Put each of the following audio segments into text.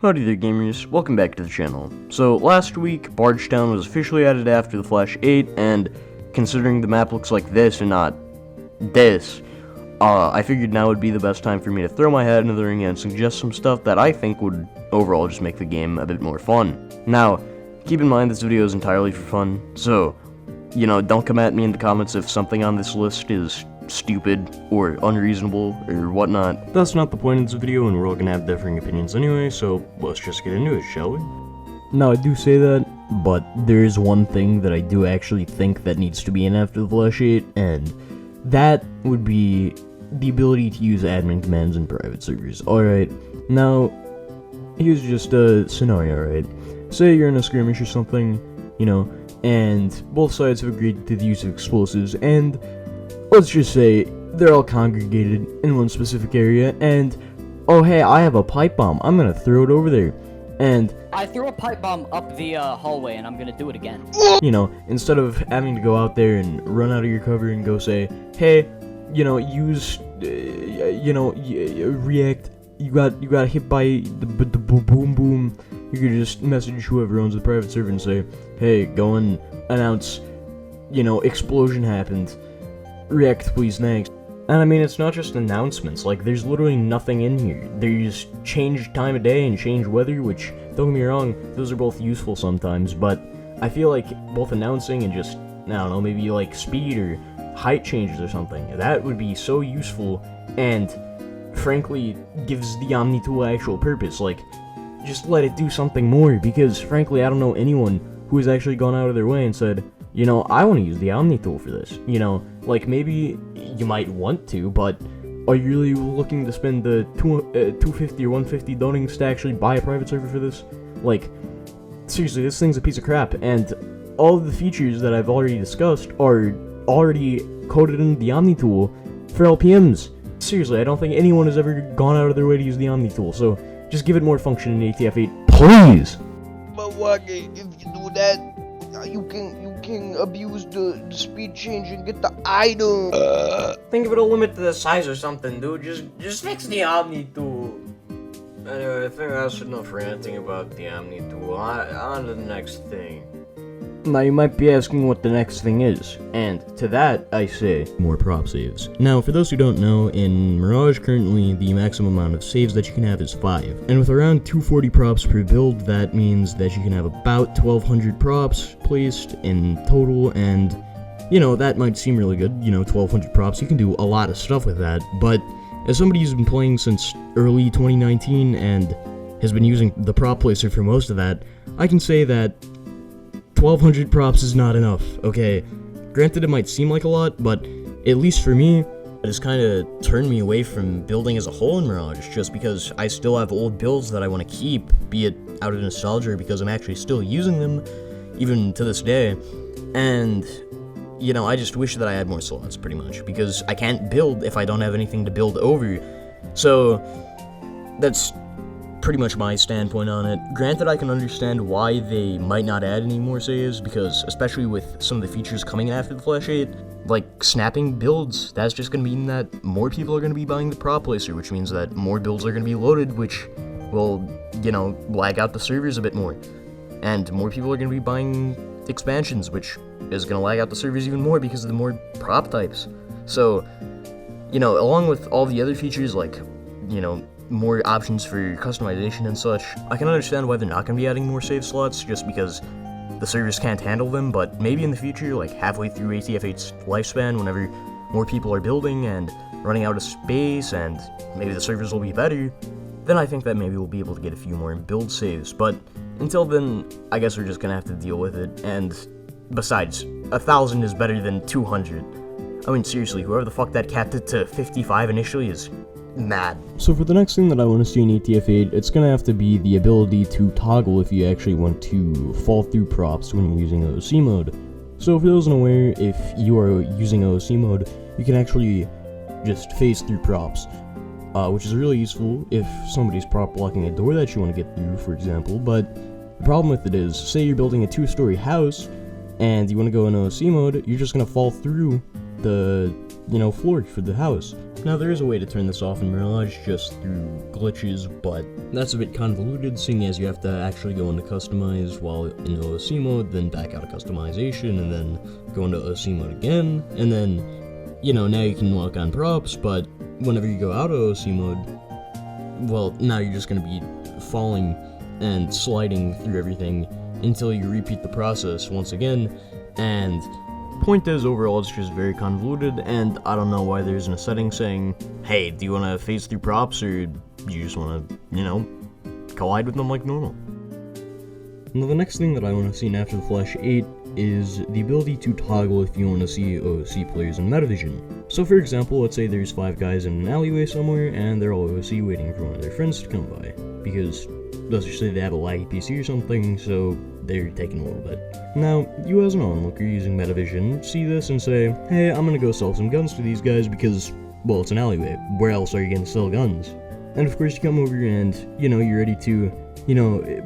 Howdy there gamers, welcome back to the channel. So last week, Bargetown was officially added after the Flash 8, and considering the map looks like this and not this, I figured now would be the best time for me to throw my hat into the ring and suggest some stuff that I think would overall just make the game a bit more fun. Now, keep in mind this video is entirely for fun, so, don't come at me in the comments if something on this list is stupid or unreasonable or whatnot. That's not the point of this video, and we're all gonna have differing opinions anyway, so let's just get into it, shall we? Now, I do say that, but there is one thing that I do actually think that needs to be in after the Flash 8, and that would be the ability to use admin commands in private servers. Alright, now, here's just a scenario, right? Say you're in a skirmish or something, and both sides have agreed to the use of explosives, and let's just say they're all congregated in one specific area, and oh hey, I have a pipe bomb, I'm gonna throw it over there, and I threw a pipe bomb up the hallway, and I'm gonna do it again. Instead of having to go out there and run out of your cover and go say, hey, use, react, you got hit by the boom boom, you could just message whoever owns the private server and say, hey, go and announce, explosion happened. React please, thanks. And I mean, it's not just announcements, like, there's literally nothing in here. There's change time of day and change weather, which, don't get me wrong, those are both useful sometimes, but I feel like both announcing and just, I don't know, maybe like speed or height changes or something, that would be so useful, and frankly, gives the omnitool actual purpose. Like, just let it do something more, because frankly, I don't know anyone who has actually gone out of their way and said, I want to use the omnitool for this, like, maybe you might want to, but are you really looking to spend the 250 or 150 donating to actually buy a private server for this? Like, seriously, this thing's a piece of crap, and all of the features that I've already discussed are already coded in the omnitool for LPMs. Seriously, I don't think anyone has ever gone out of their way to use the omnitool, so just give it more function in ATF8, please! But what if you do that? You can abuse the speed change and get the item. Think of it a limit to the size or something, dude. Just fix the omnitool. Anyway, I think that's enough ranting about the omnitool. On to the next thing. Now you might be asking what the next thing is, and to that I say, more prop saves. Now, for those who don't know, in Mirage currently the maximum amount of saves that you can have is 5, and with around 240 props per build, that means that you can have about 1200 props placed in total, and that might seem really good, 1200 props, you can do a lot of stuff with that, but as somebody who's been playing since early 2019 and has been using the prop placer for most of that, I can say that 1200 props is not enough, okay? Granted, it might seem like a lot, but at least for me, it has kind of turned me away from building as a whole in Mirage, just because I still have old builds that I want to keep, be it out of nostalgia or because I'm actually still using them, even to this day, and, I just wish that I had more slots, pretty much, because I can't build if I don't have anything to build over, so that's pretty much my standpoint on it. Granted, I can understand why they might not add any more saves, because especially with some of the features coming after the Flash 8, like snapping builds, that's just going to mean that more people are going to be buying the prop placer, which means that more builds are going to be loaded, which will, lag out the servers a bit more. And more people are going to be buying expansions, which is going to lag out the servers even more because of the more prop types. So, along with all the other features like, more options for customization and such, I can understand why they're not going to be adding more save slots, just because the servers can't handle them, but maybe in the future, like halfway through ATF8's lifespan, whenever more people are building and running out of space, and maybe the servers will be better, then I think that maybe we'll be able to get a few more build saves, but until then, I guess we're just going to have to deal with it, and besides, 1,000 is better than 200. I mean, seriously, whoever the fuck that capped it to 55 initially is mad. So for the next thing that I want to see in ATF8, it's going to have to be the ability to toggle if you actually want to fall through props when you're using OC mode. So for those unaware, if you are using OC mode, you can actually just phase through props, which is really useful if somebody's prop blocking a door that you want to get through, for example, but the problem with it is, say you're building a 2-story house, and you want to go in OC mode, you're just going to fall through the floor for the house. Now there is a way to turn this off in Mirage just through glitches, but that's a bit convoluted seeing as you have to actually go into customize while in OC mode, then back out of customization, and then go into OC mode again, and then, now you can lock on props, but whenever you go out of OC mode, well, now you're just going to be falling and sliding through everything until you repeat the process once again, and point is, overall, it's just very convoluted, and I don't know why there isn't a setting saying, hey, do you want to phase through props, or do you just want to, collide with them like normal? Now, the next thing that I want to see in After the Flash 8 is the ability to toggle if you want to see OC players in Metavision. So, for example, let's say there's 5 guys in an alleyway somewhere, and they're all OC waiting for one of their friends to come by, because let's just say they have a laggy PC or something, so they're taking a little bit. Now, you as an onlooker using Metavision see this and say, hey, I'm gonna go sell some guns to these guys because, well, it's an alleyway. Where else are you gonna sell guns? And of course you come over and, you're ready to,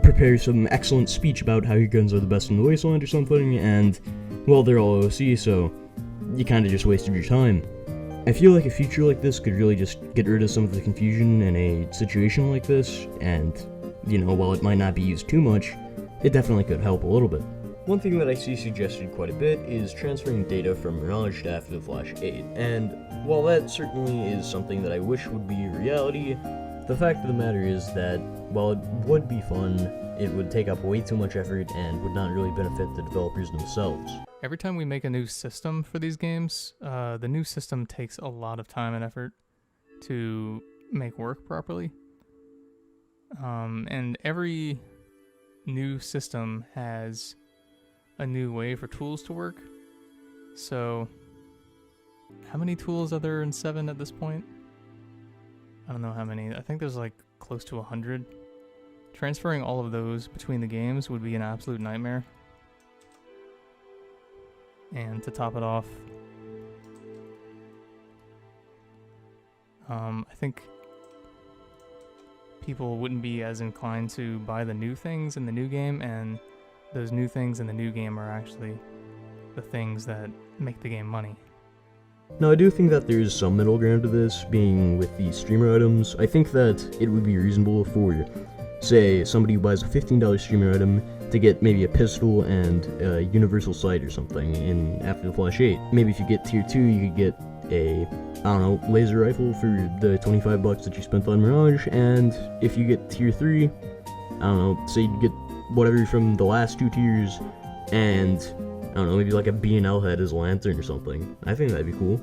prepare some excellent speech about how your guns are the best in the wasteland or something, and, well, they're all OC, so you kinda just wasted your time. I feel like a feature like this could really just get rid of some of the confusion in a situation like this, and, while it might not be used too much, it definitely could help a little bit. One thing that I see suggested quite a bit is transferring data from Mirage to After the Flash 8, and while that certainly is something that I wish would be a reality, the fact of the matter is that, while it would be fun, it would take up way too much effort and would not really benefit the developers themselves. Every time we make a new system for these games, the new system takes a lot of time and effort to make work properly. And every new system has a new way for tools to work. So, how many tools are there in 7 at this point? I don't know how many. I think there's like close to 100. Transferring all of those between the games would be an absolute nightmare. And to top it off, I think people wouldn't be as inclined to buy the new things in the new game, and those new things in the new game are actually the things that make the game money. Now, I do think that there's some middle ground to this, being with the streamer items. I think that it would be reasonable for, say, somebody who buys a $15 streamer item to get maybe a pistol and a universal sight or something in After the Flash 8. Maybe if you get tier 2, you could get a, laser rifle for the $25 that you spent on Mirage, and if you get tier 3, say you get whatever from the last 2 tiers, and, maybe like a B&L head as a lantern or something. I think that'd be cool.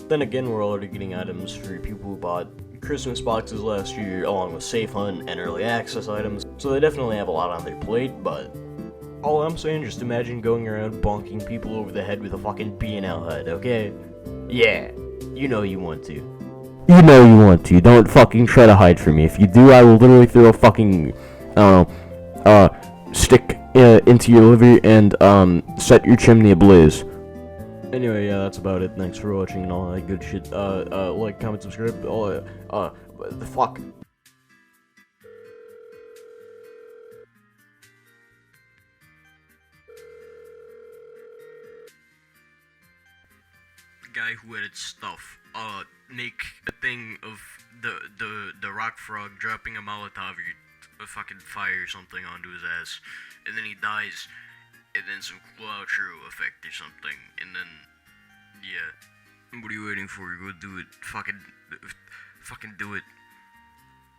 Then again, we're already getting items for people who bought Christmas boxes last year, along with Safe Hunt and Early Access items, so they definitely have a lot on their plate, but all I'm saying, just imagine going around bonking people over the head with a fucking B&L head, okay? Yeah, you know you want to. You know you want to. Don't fucking try to hide from me. If you do, I will literally throw a fucking, stick into your liver and, set your chimney ablaze. Anyway, yeah, that's about it. Thanks for watching and all that good shit. Like, comment, subscribe, all the fuck. The guy who edits stuff, make a thing of the rock frog dropping a Molotov or a fucking fire or something onto his ass, and then he dies, and then some cool outro effect or something, and then, yeah. What are you waiting for? Go do it. Fucking do it.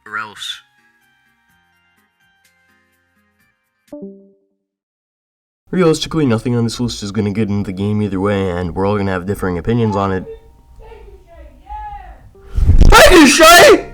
Or else. Realistically, nothing on this list is gonna get into the game either way, and we're all gonna have differing opinions on it. Thank you, Shay!